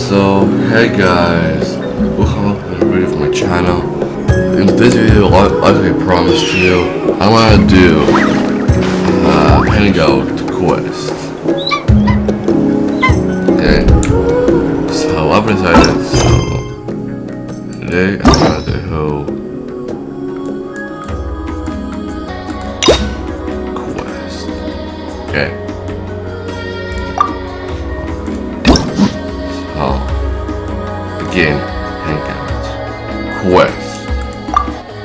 So, hey guys, welcome to the video of my channel. In this video, like I promised you, I'm gonna do Hangout quest. Okay, so I've decided, so today I'm gonna do quest. Okay. Again, Hangout quest.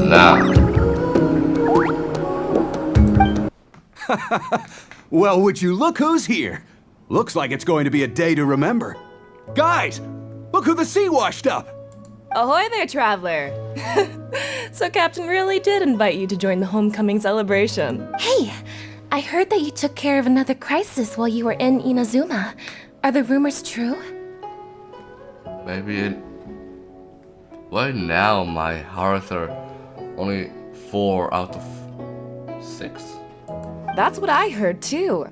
Now, well, would you look who's here? Looks like it's going to be a day to remember. Guys, look who the sea washed up. Ahoy there, traveler! So Captain really did invite you to join the homecoming celebration. Hey, I heard that you took care of another crisis while you were in Inazuma. Are the rumors true? maybe right now my hearts are only 4 out of 6. That's what I heard too.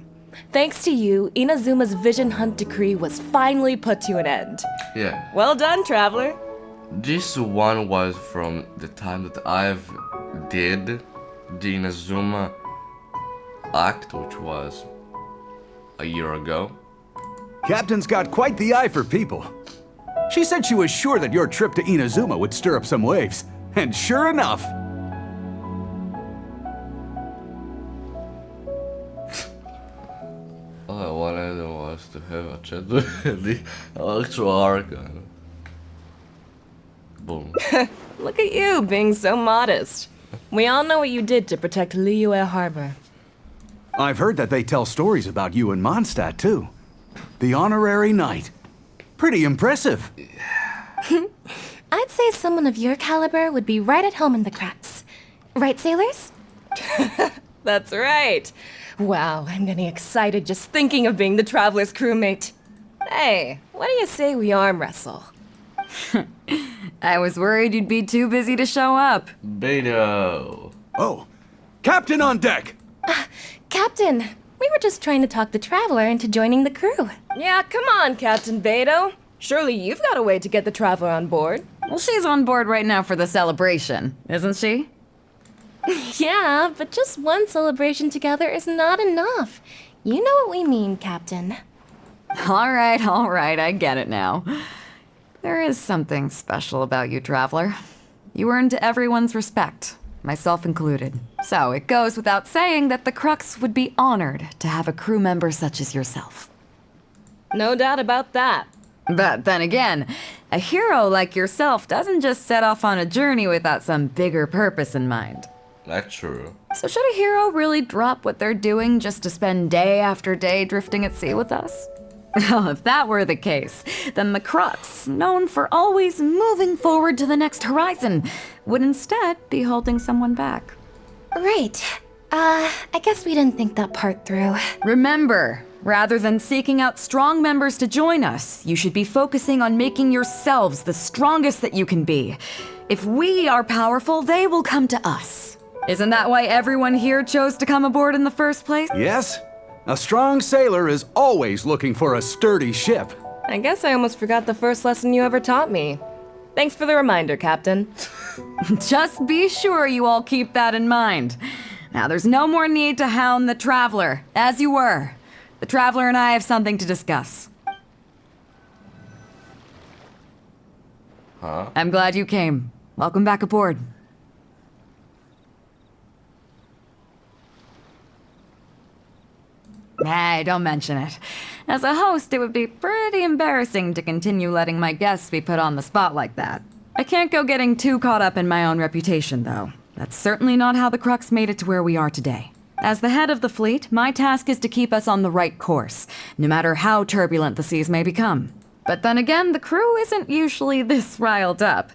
Thanks to you, Inazuma's Vision Hunt decree was finally put to an end. Yeah, Well done, traveler. this one was from the time that I've did the Inazuma act, which was a year ago. Captain's got quite the eye for people. She said she was sure that your trip to Inazuma would stir up some waves. And sure enough, All I wanted was to have a chat with the Electro Archon. Boom. Look at you, being so modest. We all know what you did to protect Liyue Harbor. I've heard that they tell stories about you in Mondstadt, too. The honorary knight. Pretty impressive. I'd say someone of your caliber would be right at home in the cracks. Right, sailors? That's right. Wow, I'm getting excited just thinking of being the traveler's crewmate. Hey, what do you say we arm wrestle? I was worried you'd be too busy to show up. Beidou. Oh, Captain on deck! Captain, we were just trying to talk the traveler into joining the crew. Yeah, come on, Captain Beidou. Surely you've got a way to get the traveler on board. Well, she's on board right now for the celebration, isn't she? Yeah, but just one celebration together is not enough. You know what we mean, Captain. All right, I get it now. There is something special about you, traveler. You earned everyone's respect, myself included. So it goes without saying that the Crux would be honored to have a crew member such as yourself. No doubt about that. But then again, a hero like yourself doesn't just set off on a journey without some bigger purpose in mind. That's true. So should a hero really drop what they're doing just to spend day after day drifting at sea with us? Well, if that were the case, then the Crux, known for always moving forward to the next horizon, would instead be holding someone back. Right. I guess we didn't think that part through. Remember, rather than seeking out strong members to join us, you should be focusing on making yourselves the strongest that you can be. If we are powerful, they will come to us. Isn't that why everyone here chose to come aboard in the first place? Yes? A strong sailor is always looking for a sturdy ship. I guess I almost forgot the first lesson you ever taught me. Thanks for the reminder, Captain. Just be sure you all keep that in mind. Now, there's no more need to hound the traveler, as you were. The traveler and I have something to discuss. Huh? I'm glad you came. Welcome back aboard. Hey, don't mention it. As a host, it would be pretty embarrassing to continue letting my guests be put on the spot like that. I can't go getting too caught up in my own reputation, though. That's certainly not how the Crux made it to where we are today. As the head of the fleet, my task is to keep us on the right course, no matter how turbulent the seas may become. But then again, the crew isn't usually this riled up.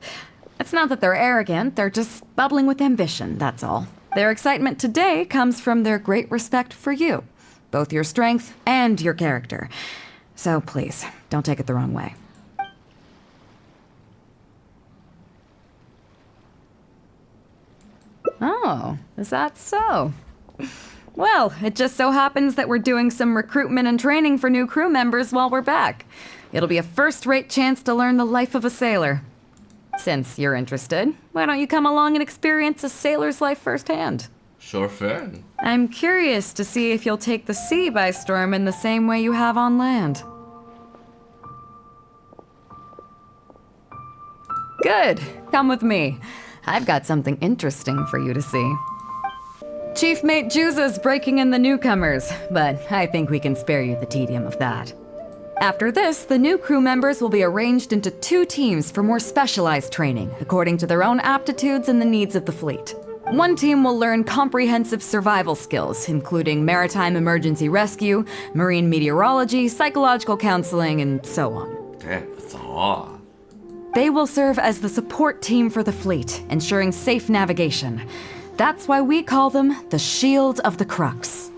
It's not that they're arrogant, they're just bubbling with ambition, that's all. Their excitement today comes from their great respect for you. Both your strength and your character. So please, don't take it the wrong way. Oh, is that so? Well, it just so happens that we're doing some recruitment and training for new crew members while we're back. It'll be a first-rate chance to learn the life of a sailor. Since you're interested, why don't you come along and experience a sailor's life firsthand? Sure thing. I'm curious to see if you'll take the sea by storm in the same way you have on land. Good. Come with me. I've got something interesting for you to see. Chief Mate Juza's breaking in the newcomers, but I think we can spare you the tedium of that. After this, the new crew members will be arranged into 2 teams for more specialized training, according to their own aptitudes and the needs of the fleet. One team will learn comprehensive survival skills, including maritime emergency rescue, marine meteorology, psychological counseling, and so on. Damn, that's a lot. They will serve as the support team for the fleet, ensuring safe navigation. That's why we call them the Shield of the Crux.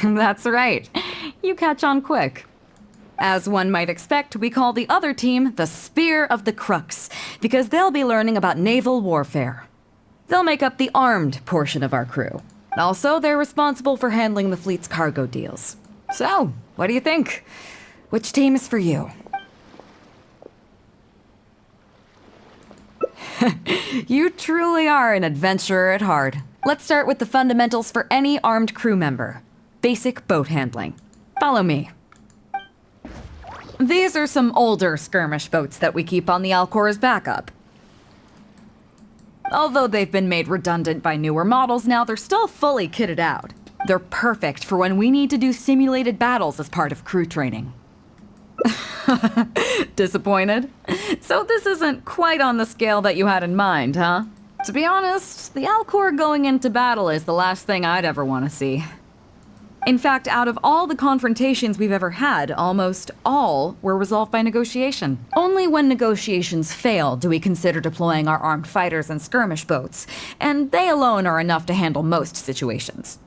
That's right. You catch on quick. As one might expect, we call the other team the Spear of the Crux, because they'll be learning about naval warfare. They'll make up the armed portion of our crew. Also, they're responsible for handling the fleet's cargo deals. So, what do you think? Which team is for you? You truly are an adventurer at heart. Let's start with the fundamentals for any armed crew member. Basic boat handling. Follow me. These are some older skirmish boats that we keep on the Alcor as backup. Although they've been made redundant by newer models now, they're still fully kitted out. They're perfect for when we need to do simulated battles as part of crew training. Disappointed? So this isn't quite on the scale that you had in mind, huh? To be honest, the Alcor going into battle is the last thing I'd ever want to see. In fact, out of all the confrontations we've ever had, almost all were resolved by negotiation. Only when negotiations fail do we consider deploying our armed fighters and skirmish boats, and they alone are enough to handle most situations.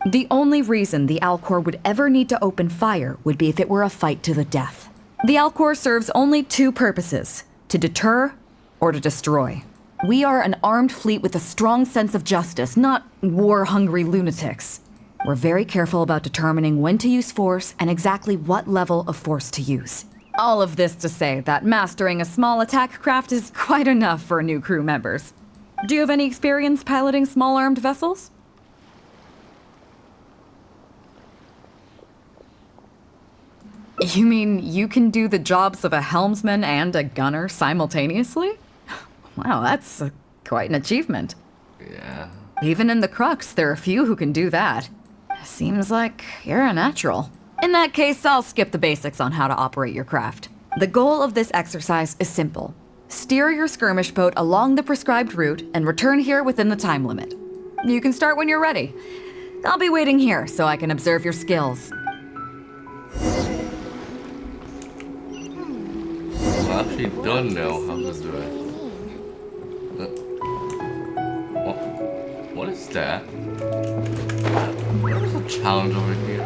The only reason the Alcor would ever need to open fire would be if it were a fight to the death. The Alcor serves only 2 purposes: to deter or to destroy. We are an armed fleet with a strong sense of justice, not war-hungry lunatics. We're very careful about determining when to use force and exactly what level of force to use. All of this to say that mastering a small attack craft is quite enough for new crew members. Do you have any experience piloting small armed vessels? You mean you can do the jobs of a helmsman and a gunner simultaneously? Wow, that's quite an achievement. Yeah. Even in the Crux, there are a few who can do that. Seems like you're a natural. In that case, I'll skip the basics on how to operate your craft. The goal of this exercise is simple. Steer your skirmish boat along the prescribed route and return here within the time limit. You can start when you're ready. I'll be waiting here so I can observe your skills. I actually don't know how to do it. What is that? There's a challenge over here.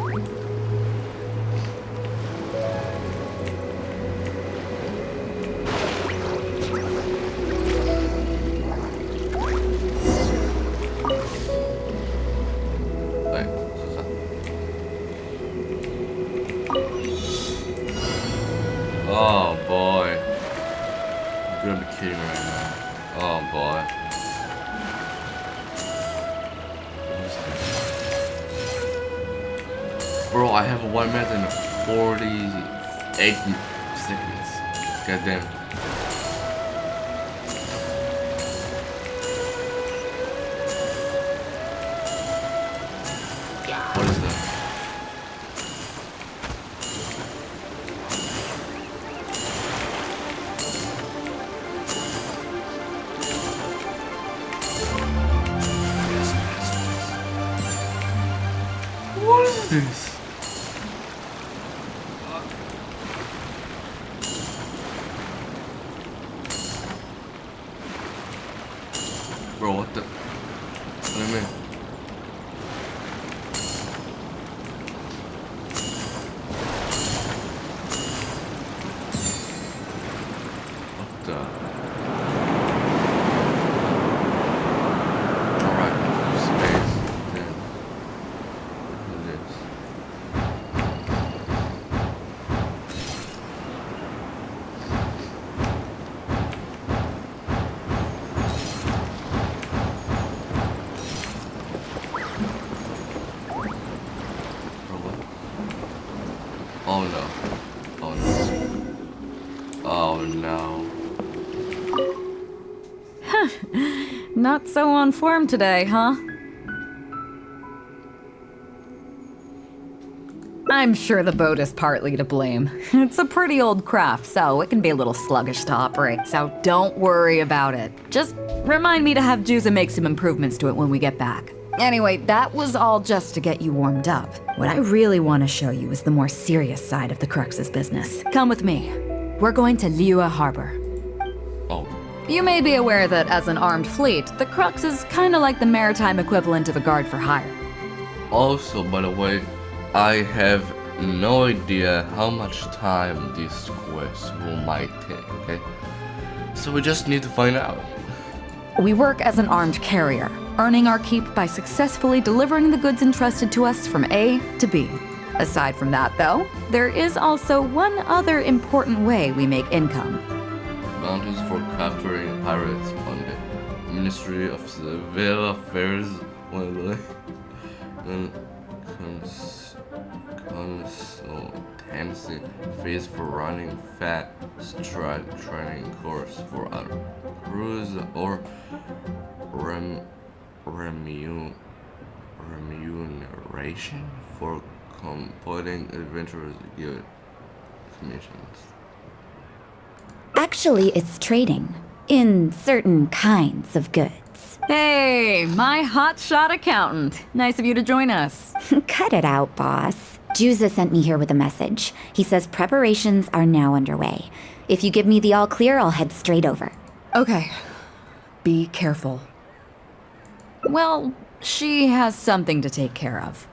Wait, what's that? Oh boy. You're gonna be kidding me right now. Oh boy. Bro, I have 1 minute and 48 seconds. God damn. What is that? What is this? Bro, what the? What do you mean? the... Alright, space. Then... This. Oh no. Oh no. Oh no. Not so on form today, huh? I'm sure the boat is partly to blame. It's a pretty old craft, so it can be a little sluggish to operate, so don't worry about it. Just remind me to have Juza make some improvements to it when we get back. Anyway, that was all just to get you warmed up. What I really want to show you is the more serious side of the Crux's business. Come with me. We're going to Liua Harbor. Oh. You may be aware that as an armed fleet, the Crux is kind of like the maritime equivalent of a guard for hire. Also, by the way, I have no idea how much time this quest might take, okay? So we just need to find out. We work as an armed carrier, earning our keep by successfully delivering the goods entrusted to us from A to B. Aside from that, though, there is also one other important way we make income. Bounties for capturing pirates on the Ministry of Civil Affairs and consultancy fees for running fast track training course for a cruise or remuneration for completing adventurous guild commissions. Actually, it's trading in certain kinds of goods. Hey, my hotshot accountant. Nice of you to join us. Cut it out, boss. Juza sent me here with a message. He says preparations are now underway. If you give me the all clear, I'll head straight over. Okay. Be careful. Well, she has something to take care of.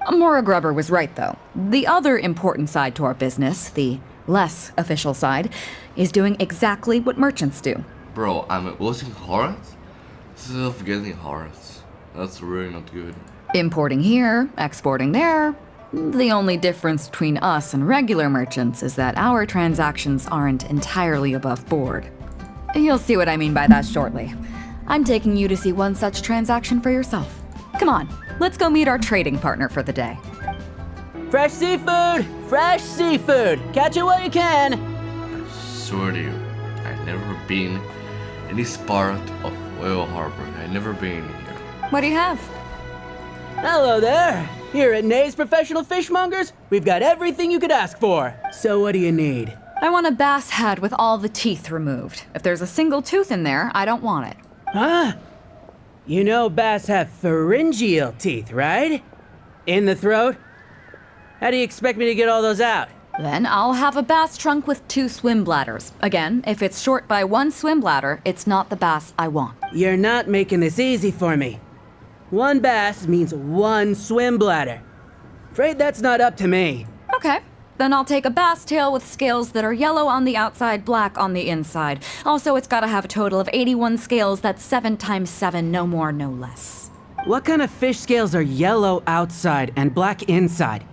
Maura Grubber was right, though. The other important side to our business, the less official side, is doing exactly what merchants do. Bro, I'm losing hearts? Instead of getting hearts. That's really not good. Importing here, exporting there. The only difference between us and regular merchants is that our transactions aren't entirely above board. You'll see what I mean by that shortly. I'm taking you to see one such transaction for yourself. Come on, let's go meet our trading partner for the day. Fresh seafood! Fresh seafood! Catch it while you can! I swear to you, I've never been in this part of Oil Harbor. I've never been here. What do you have? Hello there! Here at Nay's Professional Fishmongers, we've got everything you could ask for. So what do you need? I want a bass head with all the teeth removed. If there's a single tooth in there, I don't want it. Huh? You know bass have pharyngeal teeth, right? In the throat? How do you expect me to get all those out? Then I'll have a bass trunk with 2 swim bladders. Again, if it's short by 1 swim bladder, it's not the bass I want. You're not making this easy for me. 1 bass means 1 swim bladder. Afraid that's not up to me. Okay. Then I'll take a bass tail with scales that are yellow on the outside, black on the inside. Also, it's gotta have a total of 81 scales. That's 7 times 7, no more, no less. What kind of fish scales are yellow outside and black inside?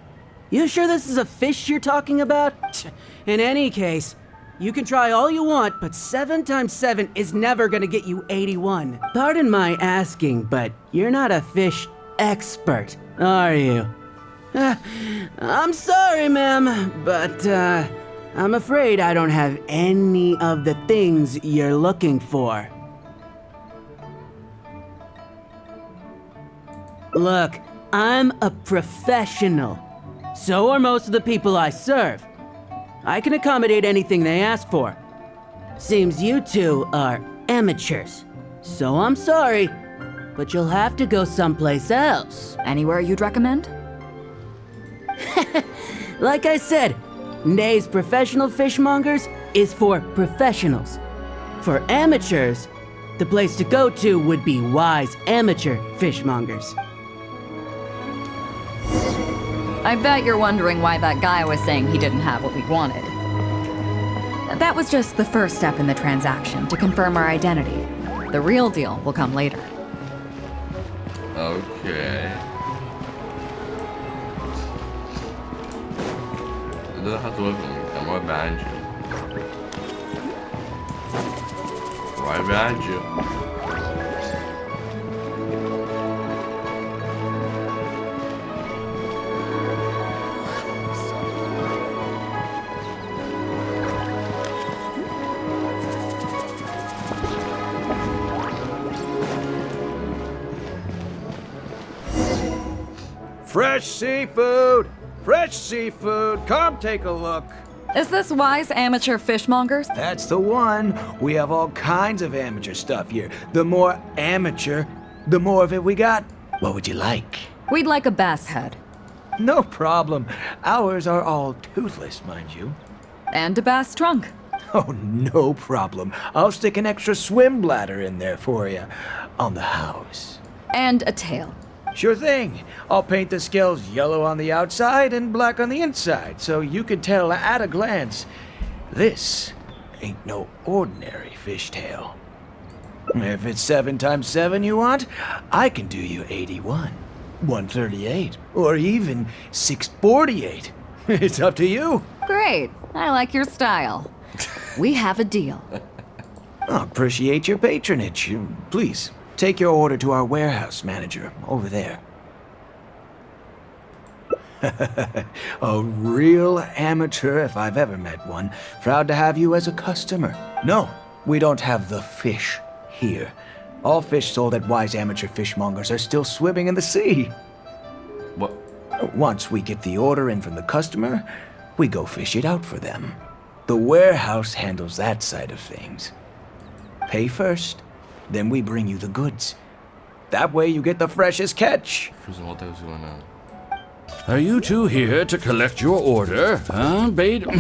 You sure this is a fish you're talking about? In any case, you can try all you want, but 7 times 7 is never gonna get you 81. Pardon my asking, but you're not a fish expert, are you? I'm sorry, ma'am, but I'm afraid I don't have any of the things you're looking for. Look, I'm a professional. So are most of the people I serve. I can accommodate anything they ask for. Seems you two are amateurs. So I'm sorry, but you'll have to go someplace else. Anywhere you'd recommend? Like I said, Nay's Professional Fishmongers is for professionals. For amateurs, the place to go to would be Wise Amateur Fishmongers. I bet you're wondering why that guy was saying he didn't have what we wanted. That was just the first step in the transaction to confirm our identity. The real deal will come later. Okay. ده هتوقفني. I'm right behind you. Right behind you. Fresh seafood! Fresh seafood! Come take a look. Is this wise amateur fishmongers? That's the one. We have all kinds of amateur stuff here. The more amateur, the more of it we got. What would you like? We'd like a bass head. No problem. Ours are all toothless, mind you. And a bass trunk. Oh, no problem. I'll stick an extra swim bladder in there for you. On the house. And a tail. Sure thing. I'll paint the scales yellow on the outside and black on the inside, so you can tell at a glance, this ain't no ordinary fishtail. If it's 7 times 7 you want, I can do you 81, 138, or even 648. It's up to you. Great. I like your style. We have a deal. I appreciate your patronage. Please, take your order to our warehouse manager over there. A real amateur if I've ever met one. Proud to have you as a customer. No, we don't have the fish here. All fish sold at Wise Amateur Fishmongers are still swimming in the sea. What? Once we get the order in from the customer, we go fish it out for them. The warehouse handles that side of things. Pay first, then we bring you the goods. That way you get the freshest catch. What else going on? Are you two here to collect your order, huh, beidou?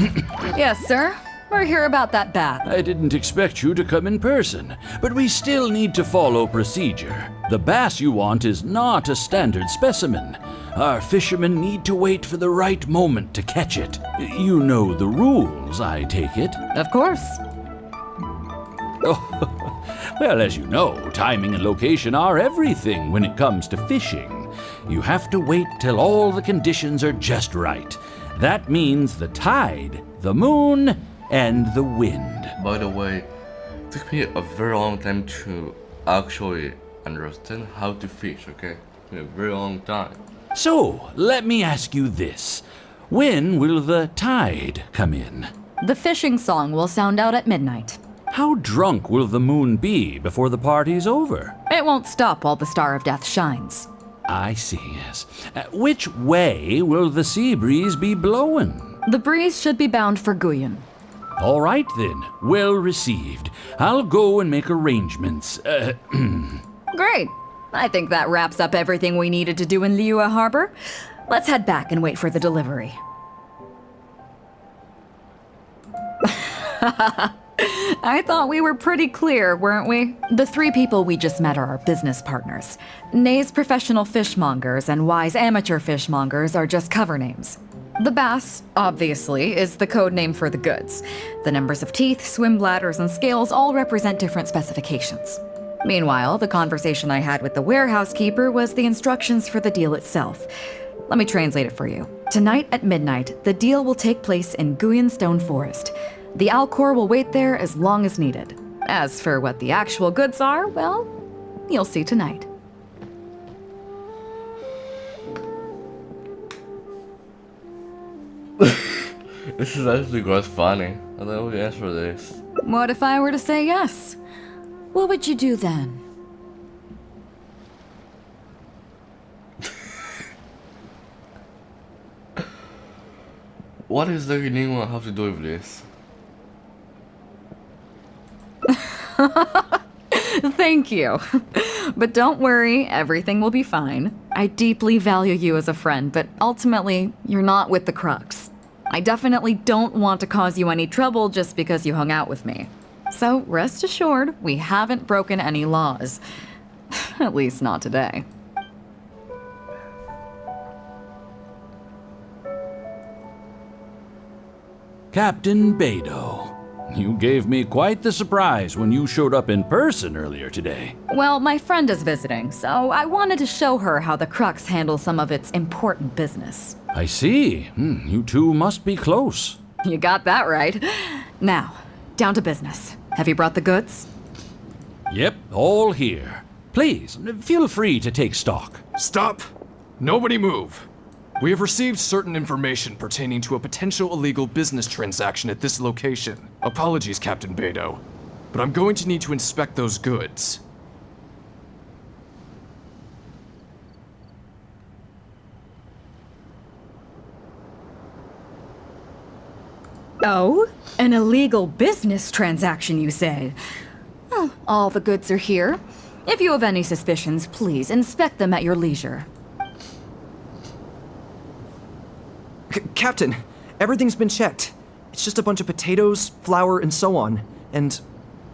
Yes, sir. We're here about that bat. I didn't expect you to come in person, but we still need to follow procedure. The bass you want is not a standard specimen. Our fishermen need to wait for the right moment to catch it. You know the rules, I take it. Of course. Oh, well, as you know, timing and location are everything when it comes to fishing. You have to wait till all the conditions are just right. That means the tide, the moon, and the wind. By the way, it took me a very long time to actually understand how to fish, okay? A very long time. So, let me ask you this. When will the tide come in? The fishing song will sound out at midnight. How drunk will the moon be before the party's over? It won't stop while the Star of Death shines. I see, yes. Which way will the sea breeze be blowing? The breeze should be bound for Guyan. All right then, well received. I'll go and make arrangements. Great. I think that wraps up everything we needed to do in Liyue Harbor. Let's head back and wait for the delivery. I thought we were pretty clear, weren't we? The 3 people we just met are our business partners. Nay's professional fishmongers and Wise amateur fishmongers are just cover names. The bass, obviously, is the code name for the goods. The numbers of teeth, swim bladders, and scales all represent different specifications. Meanwhile, the conversation I had with the warehouse keeper was the instructions for the deal itself. Let me translate it for you. Tonight at midnight, the deal will take place in Guyan Stone Forest. The Alcor will wait there as long as needed. As for what the actual goods are, well, you'll see tonight. This is actually quite funny. I don't know the answer to this. What if I were to say yes? What would you do then? What does the Enigma have to do with this? Thank you. But don't worry, everything will be fine. I deeply value you as a friend, but ultimately, you're not with the Crux. I definitely don't want to cause you any trouble just because you hung out with me. So rest assured, we haven't broken any laws. At least not today. Captain Beidou, You gave me quite the surprise when you showed up in person earlier today. Well, my friend is visiting, so I wanted to show her how the Crux handles some of its important business. I see. You two must be close. You got that right. Now, down to business. Have you brought the goods? Yep, all here. Please, feel free to take stock. Stop! Nobody move! We have received certain information pertaining to a potential illegal business transaction at this location. Apologies, Captain Beidou, but I'm going to need to inspect those goods. Oh? An illegal business transaction, you say? Well, all the goods are here. If you have any suspicions, please inspect them at your leisure. Captain, everything's been checked. It's just a bunch of potatoes, flour, and so on. And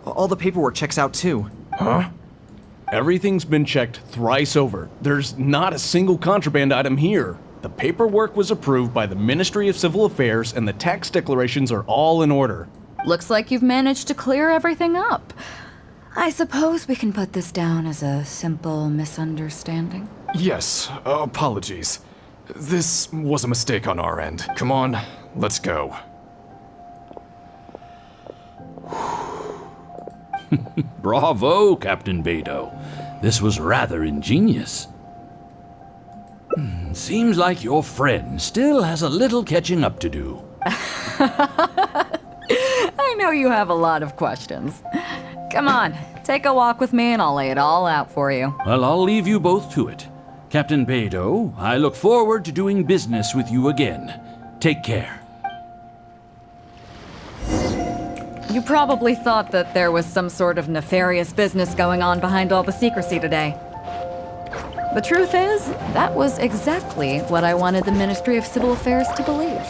all the paperwork checks out too. Huh? Everything's been checked thrice over. There's not a single contraband item here. The paperwork was approved by the Ministry of Civil Affairs and the tax declarations are all in order. Looks like you've managed to clear everything up. I suppose we can put this down as a simple misunderstanding. Yes, apologies. This was a mistake on our end. Come on, let's go. Bravo, Captain Beidou. This was rather ingenious. Seems like your friend still has a little catching up to do. I know you have a lot of questions. Come on, take a walk with me and I'll lay it all out for you. Well, I'll leave you both to it. Captain Beidou, I look forward to doing business with you again. Take care. You probably thought that there was some sort of nefarious business going on behind all the secrecy today. The truth is, that was exactly what I wanted the Ministry of Civil Affairs to believe.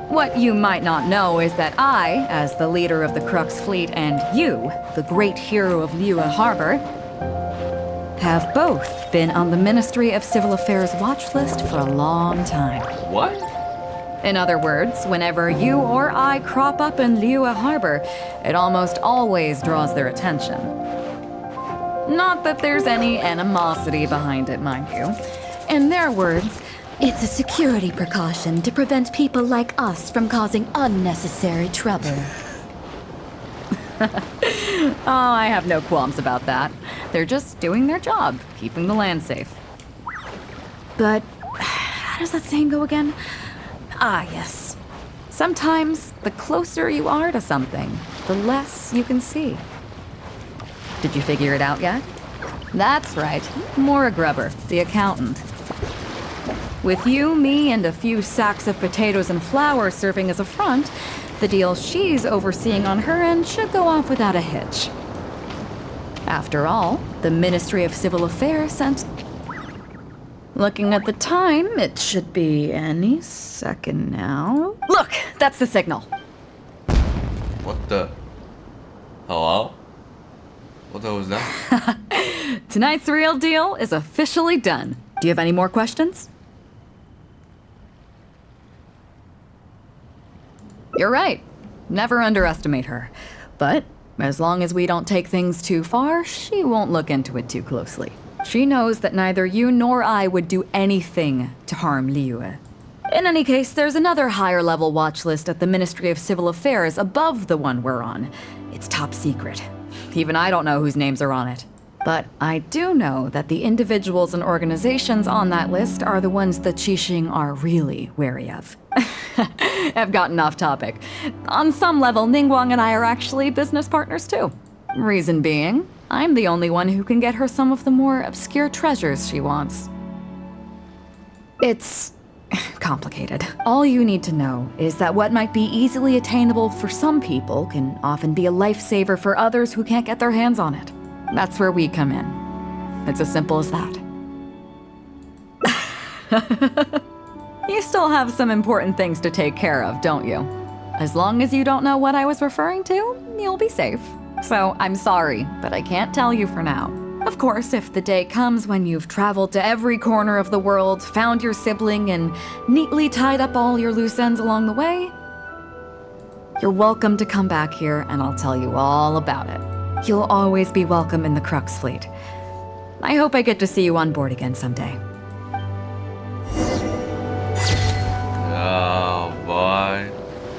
What you might not know is that I, as the leader of the Crux fleet, and you, the great hero of Liyue Harbor, have both been on the Ministry of Civil Affairs watch list for a long time. What? In other words, whenever you or I crop up in Liyue Harbor, it almost always draws their attention. Not that there's any animosity behind it, mind you. In their words, It's a security precaution to prevent people like us from causing unnecessary trouble. oh, I have no qualms about that. They're just doing their job, keeping the land safe. But how does that saying go again? Ah, yes. Sometimes the closer you are to something, the less you can see. Did you figure it out yet? That's right, Maura Grubber, the accountant. With you, me, and a few sacks of potatoes and flour serving as a front, the deal she's overseeing on her end should go off without a hitch. After all, the Ministry of Civil Affairs sent... Looking at the time, it should be any second now. Look, that's the signal. What the? Hello? What the hell was that? Tonight's real deal is officially done. Do you have any more questions? You're right. Never underestimate her. But as long as we don't take things too far, she won't look into it too closely. She knows that neither you nor I would do anything to harm Liyue. In any case, there's another higher level watch list at the Ministry of Civil Affairs above the one we're on. It's top secret. Even I don't know whose names are on it. But I do know that the individuals and organizations on that list are the ones that Qixing are really wary of. I've gotten off topic. On some level, Ningguang and I are actually business partners too. Reason being, I'm the only one who can get her some of the more obscure treasures she wants. It's complicated. All you need to know is that what might be easily attainable for some people can often be a lifesaver for others who can't get their hands on it. That's where we come in. It's as simple as that. You still have some important things to take care of, don't you? As long as you don't know what I was referring to, you'll be safe. So I'm sorry, but I can't tell you for now. Of course, if the day comes when you've traveled to every corner of the world, found your sibling, and neatly tied up all your loose ends along the way, You're welcome to come back here, and I'll tell you all about it. You'll always be welcome in the Crux fleet. I hope I get to see you on board again someday.